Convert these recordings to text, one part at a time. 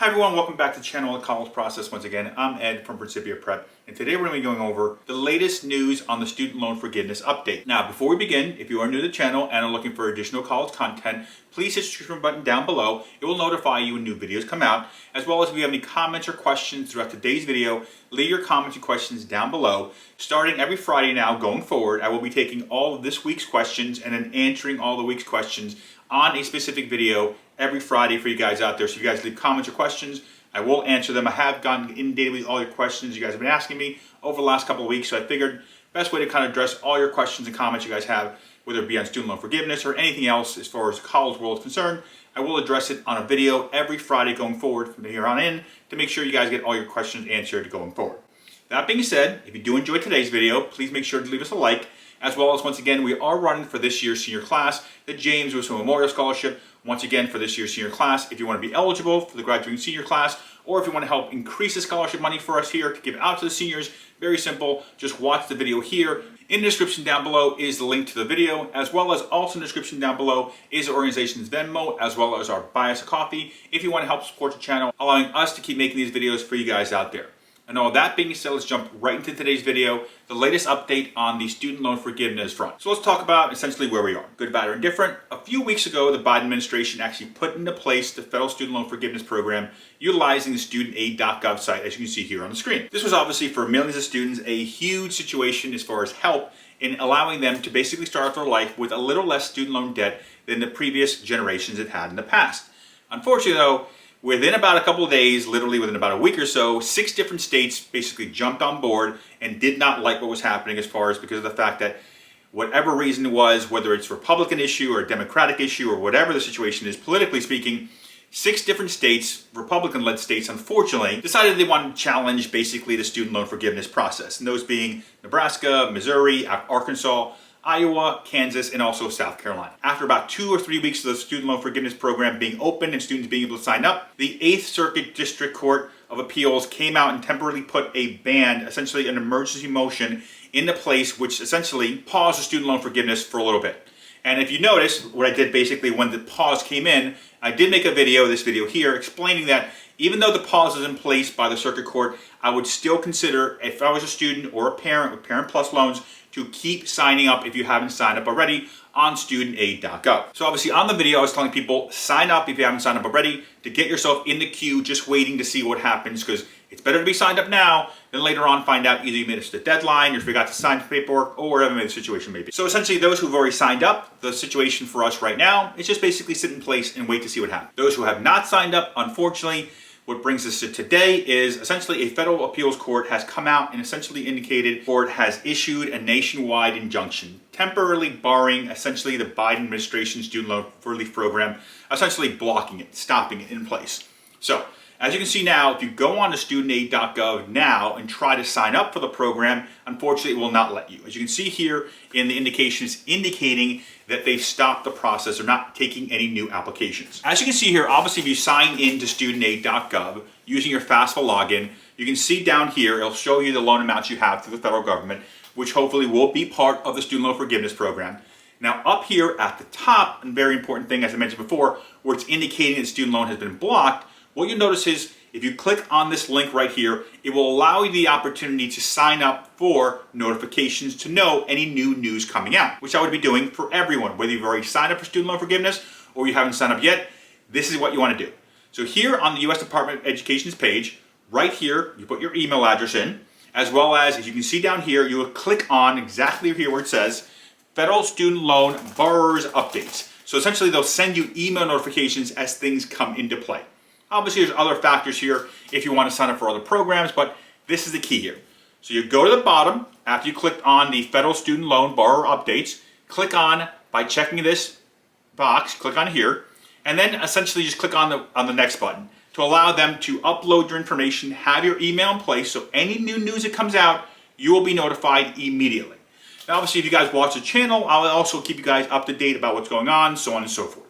Hi everyone, welcome back to the channel, The College Process. Once again, I'm Ed from Principia Prep, and today we're going to be going over the latest news on the student loan forgiveness update. Now, before we begin, if you are new to the channel and are looking for additional college content, please hit the subscription button down below. It will notify you when new videos come out, as well as if you have any comments or questions throughout today's video, leave your comments and questions down below. Starting every Friday now, going forward, I will be taking all of this week's questions and then answering all the week's questions on a specific video every Friday for you guys out there. So if you guys leave comments or questions, I will answer them. I have gotten inundated with all your questions you guys have been asking me over the last couple of weeks, so I figured best way to kind of address all your questions and comments you guys have, whether it be on student loan forgiveness or anything else as far as the college world is concerned, I will address it on a video every Friday going forward from here on in to make sure you guys get all your questions answered going forward. That being said, if you do enjoy today's video, please make sure to leave us a like, as well as once again, we are running for this year's senior class, the James Wilson Memorial Scholarship. Once again, for this year's senior class, if you want to be eligible for the graduating senior class, or if you want to help increase the scholarship money for us here to give out to the seniors, very simple, just watch the video here. In the description down below is the link to the video, as well as also in the description down below is the organization's Venmo, as well as our buy us a coffee, if you want to help support the channel, allowing us to keep making these videos for you guys out there. And all that being said, let's jump right into today's video, the latest update on the student loan forgiveness front. So let's talk about essentially where we are, good, bad, or indifferent. A few weeks ago, the Biden administration actually put into place the federal student loan forgiveness program utilizing the studentaid.gov site, as you can see here on the screen. This was obviously for millions of students a huge situation as far as help in allowing them to basically start off their life with a little less student loan debt than the previous generations had had in the past. Unfortunately though, within about a couple of days, literally within about a week or so, 6 different states basically jumped on board and did not like what was happening as far as because of the fact that whatever reason it was, whether it's a Republican issue or a Democratic issue or whatever the situation is, politically speaking, 6 different states, Republican-led states, unfortunately, decided they wanted to challenge basically the student loan forgiveness process. And those being Nebraska, Missouri, Arkansas, Iowa, Kansas, and also South Carolina. After about 2 or 3 weeks of the student loan forgiveness program being open and students being able to sign up, the 8th Circuit District Court of Appeals came out and temporarily put a ban, essentially an emergency motion, into place which essentially paused the student loan forgiveness for a little bit. And if you notice, what I did basically when the pause came in, I did make a video, this video here, explaining that even though the pause is in place by the Circuit Court, I would still consider, if I was a student or a parent with Parent Plus loans, to keep signing up if you haven't signed up already on studentaid.gov. So obviously on the video, I was telling people, sign up if you haven't signed up already to get yourself in the queue, just waiting to see what happens, because it's better to be signed up now than later on find out either you missed the deadline or you forgot to sign the paperwork or whatever the situation may be. So essentially those who've already signed up, the situation for us right now is just basically sit in place and wait to see what happens. Those who have not signed up, unfortunately, what brings us to today is essentially a federal appeals court has come out and essentially indicated court has issued a nationwide injunction, temporarily barring essentially the Biden administration student loan relief program, essentially blocking it, stopping it in place. So as you can see now, if you go on to studentaid.gov now and try to sign up for the program, unfortunately it will not let you. As you can see here in the indications indicating that they've stopped the process, they're not taking any new applications. As you can see here, obviously if you sign in to studentaid.gov using your FAFSA login, you can see down here, it'll show you the loan amounts you have through the federal government, which hopefully will be part of the student loan forgiveness program. Now up here at the top, a very important thing as I mentioned before, where it's indicating that student loan has been blocked, what you'll notice is if you click on this link right here, it will allow you the opportunity to sign up for notifications to know any new news coming out, which I would be doing for everyone, whether you've already signed up for student loan forgiveness or you haven't signed up yet. This is what you want to do. So here on the U.S. Department of Education's page, right here, you put your email address in, as well as you can see down here, you will click on exactly here where it says Federal Student Loan Borrowers Updates. So essentially they'll send you email notifications as things come into play. Obviously, there's other factors here if you want to sign up for other programs, but this is the key here. So you go to the bottom, after you click on the Federal Student Loan Borrower Updates, click on, by checking this box, click on here, and then essentially just click on the next button to allow them to upload your information, have your email in place, so any new news that comes out, you will be notified immediately. Now, obviously, if you guys watch the channel, I'll also keep you guys up to date about what's going on, so on and so forth.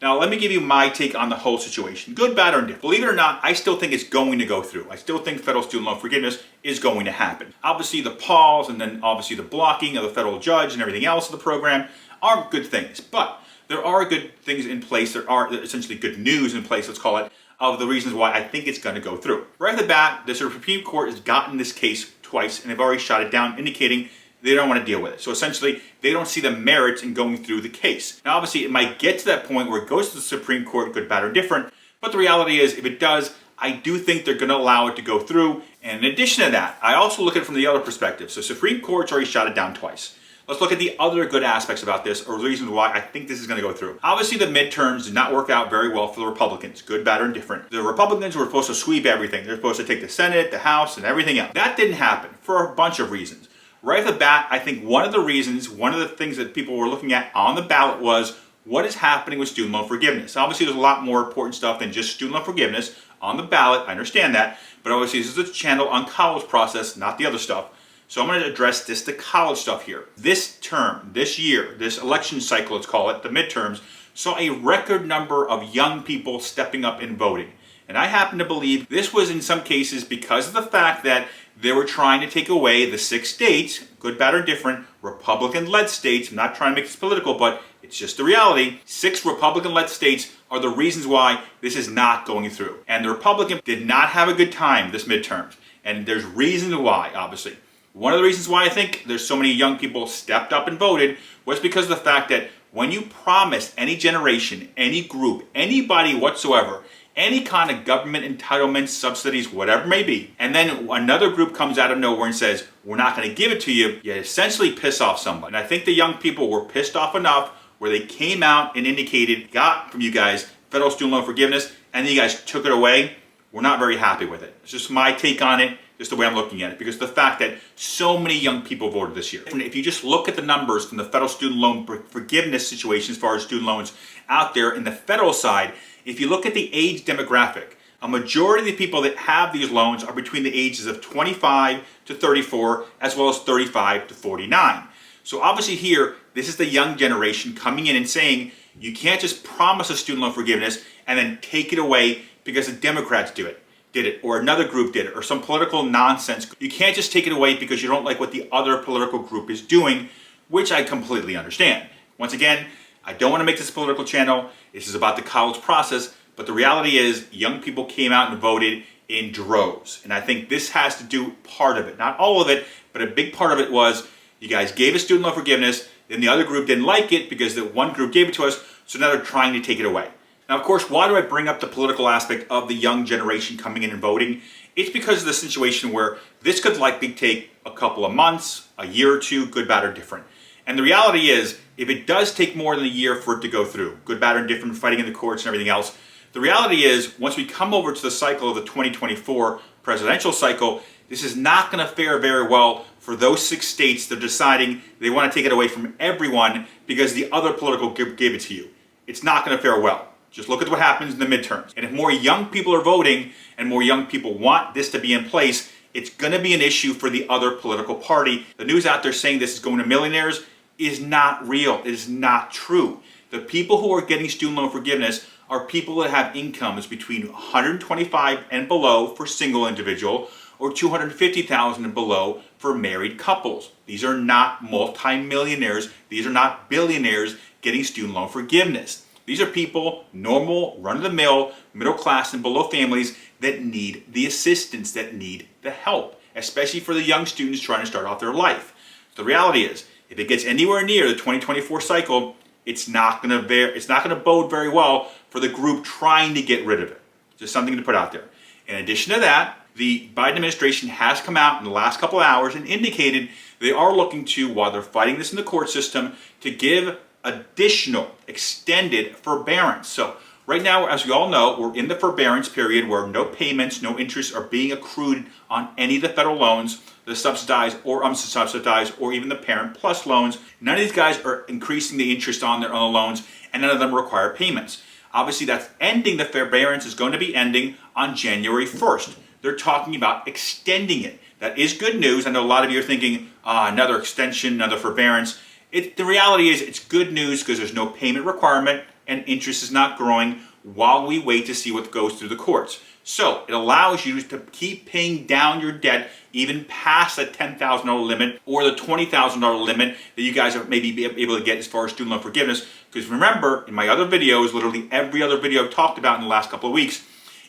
Now, let me give you my take on the whole situation. Good, bad, or indifferent. Believe it or not, I still think it's going to go through. I still think federal student loan forgiveness is going to happen. Obviously, the pause and then obviously the blocking of the federal judge and everything else of the program are good things. But there are good things in place. There are essentially good news in place, let's call it, of the reasons why I think it's going to go through. Right off the bat, the Supreme Court has gotten this case twice and they've already shot it down, indicating they don't want to deal with it. So essentially, they don't see the merits in going through the case. Now, obviously, it might get to that point where it goes to the Supreme Court, good, bad, or different. But the reality is, if it does, I do think they're going to allow it to go through. And in addition to that, I also look at it from the other perspective. So Supreme Court's already shot it down twice. Let's look at the other good aspects about this, or reasons why I think this is going to go through. Obviously, the midterms did not work out very well for the Republicans, good, bad, or indifferent. The Republicans were supposed to sweep everything. They're supposed to take the Senate, the House, and everything else. That didn't happen for a bunch of reasons. Right off the bat, I think one of the things that people were looking at on the ballot was what is happening with student loan forgiveness. Obviously, there's a lot more important stuff than just student loan forgiveness on the ballot. I understand that. But obviously, this is a channel on college process, not the other stuff. So I'm going to address the college stuff here. This term, this year, this election cycle, let's call it, the midterms, saw a record number of young people stepping up and voting. And I happen to believe this was in some cases because of the fact that they were trying to take away the 6 states, good, bad, or different, Republican-led states. I'm not trying to make this political, but it's just the reality. 6 Republican-led states are the reasons why this is not going through. And the Republicans did not have a good time this midterms. And there's reasons why, obviously. One of the reasons why I think there's so many young people stepped up and voted was because of the fact that when you promise any generation, any group, anybody whatsoever, any kind of government entitlements, subsidies, whatever it may be, and then another group comes out of nowhere and says, we're not going to give it to you, you essentially piss off somebody. And I think the young people were pissed off enough where they came out and indicated, got from you guys federal student loan forgiveness, and then you guys took it away. We're not very happy with it. It's just my take on it, just the way I'm looking at it, because the fact that so many young people voted this year. And if you just look at the numbers from the federal student loan forgiveness situation as far as student loans out there in the federal side, if you look at the age demographic, a majority of the people that have these loans are between the ages of 25 to 34, as well as 35 to 49. So obviously here, this is the young generation coming in and saying, you can't just promise a student loan forgiveness and then take it away because the Democrats did it, or another group did it, or some political nonsense. You can't just take it away because you don't like what the other political group is doing, which I completely understand. Once again, I don't want to make this a political channel. This is about the college process, but the reality is young people came out and voted in droves. And I think this has to do part of it, not all of it, but a big part of it was you guys gave us student loan forgiveness, then the other group didn't like it because the one group gave it to us, so now they're trying to take it away. Now, of course, why do I bring up the political aspect of the young generation coming in and voting? It's because of the situation where this could likely take a couple of months, a year or two, good, bad, or different. And the reality is, if it does take more than a year for it to go through, good, bad, or different, fighting in the courts and everything else, the reality is, once we come over to the cycle of the 2024 presidential cycle, this is not going to fare very well for those 6 states that are deciding they want to take it away from everyone because the other political group gave it to you. It's not going to fare well. Just look at what happens in the midterms. And if more young people are voting and more young people want this to be in place, it's going to be an issue for the other political party. The news out there saying this is going to millionaires is not real. It is not true. The people who are getting student loan forgiveness are people that have incomes between $125,000 and below for single individual, or $250,000 and below for married couples. These are not multimillionaires. These are not billionaires getting student loan forgiveness. These are people, normal, run-of-the-mill, middle class and below families that need the assistance, that need the help, especially for the young students trying to start off their life. The reality is, if it gets anywhere near the 2024 cycle, it's not going to bode very well for the group trying to get rid of it. Just something to put out there. In addition to that, the Biden administration has come out in the last couple of hours and indicated they are looking to, while they're fighting this in the court system, to give additional extended forbearance. So right now, as we all know, we're in the forbearance period where no payments, no interest are being accrued on any of the federal loans, the subsidized or unsubsidized, or even the Parent Plus loans. None of these guys are increasing the interest on their own loans, and none of them require payments. Obviously, that's ending. The forbearance is going to be ending on January 1st. They're talking about extending it. That is good news. I know a lot of you are thinking, another extension, another forbearance. The reality is it's good news because there's no payment requirement and interest is not growing while we wait to see what goes through the courts. So it allows you to keep paying down your debt even past that $10,000 limit or the $20,000 limit that you guys are maybe able to get as far as student loan forgiveness. Because remember, in my other videos, literally every other video I've talked about in the last couple of weeks,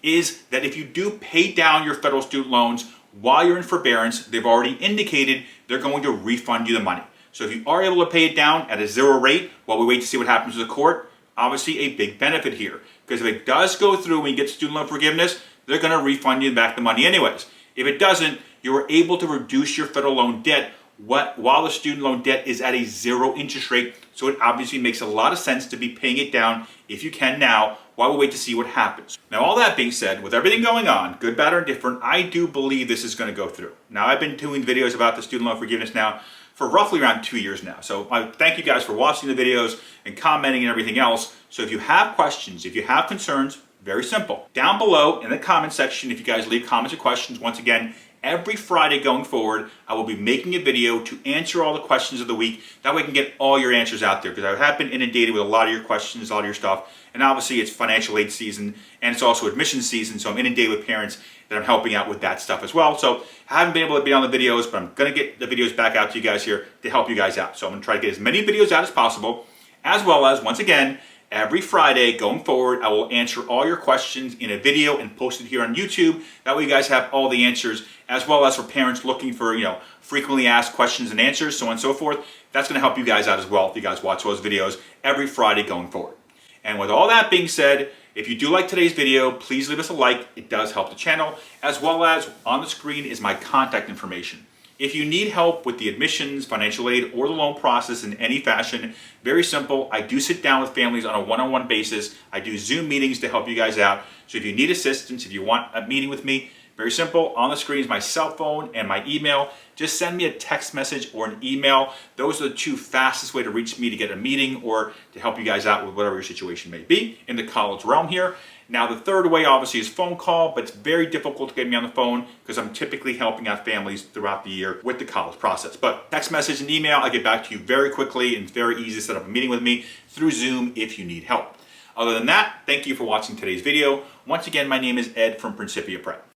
is that if you do pay down your federal student loans while you're in forbearance, they've already indicated they're going to refund you the money. So if you are able to pay it down at a 0 rate while we wait to see what happens with the court, obviously a big benefit here. Because if it does go through and you get student loan forgiveness, they're going to refund you back the money anyways. If it doesn't, you are able to reduce your federal loan debt while the student loan debt is at a 0 interest rate. So it obviously makes a lot of sense to be paying it down if you can now while we wait to see what happens. Now, all that being said, with everything going on, good, bad, or indifferent, I do believe this is going to go through. Now, I've been doing videos about the student loan forgiveness now for roughly around 2 years now. So I thank you guys for watching the videos and commenting and everything else. So if you have questions, if you have concerns, very simple. Down below in the comment section, if you guys leave comments or questions, once again, every Friday going forward, I will be making a video to answer all the questions of the week. That way I can get all your answers out there, because I have been inundated with a lot of your questions, a lot of your stuff. And obviously it's financial aid season and it's also admission season, so I'm inundated with parents that I'm helping out with that stuff as well. So I haven't been able to be on the videos, but I'm gonna get the videos back out to you guys here to help you guys out. So I'm gonna try to get as many videos out as possible, as well as, once again, every Friday going forward, I will answer all your questions in a video and post it here on YouTube. That way you guys have all the answers, as well as for parents looking for, frequently asked questions and answers, so on and so forth. That's going to help you guys out as well if you guys watch those videos every Friday going forward. And with all that being said, if you do like today's video, please leave us a like. It does help the channel, as well as on the screen is my contact information. If you need help with the admissions, financial aid, or the loan process in any fashion, very simple. I do sit down with families on a one-on-one basis. I do Zoom meetings to help you guys out. So if you need assistance, if you want a meeting with me, very simple. On the screen is my cell phone and my email. Just send me a text message or an email. Those are the two fastest ways to reach me to get a meeting or to help you guys out with whatever your situation may be in the college realm here. Now, the third way obviously is phone call, but it's very difficult to get me on the phone because I'm typically helping out families throughout the year with the college process. But text message and email, I get back to you very quickly, and it's very easy to set up a meeting with me through Zoom if you need help. Other than that, thank you for watching today's video. Once again, my name is Ed from Principia Prep.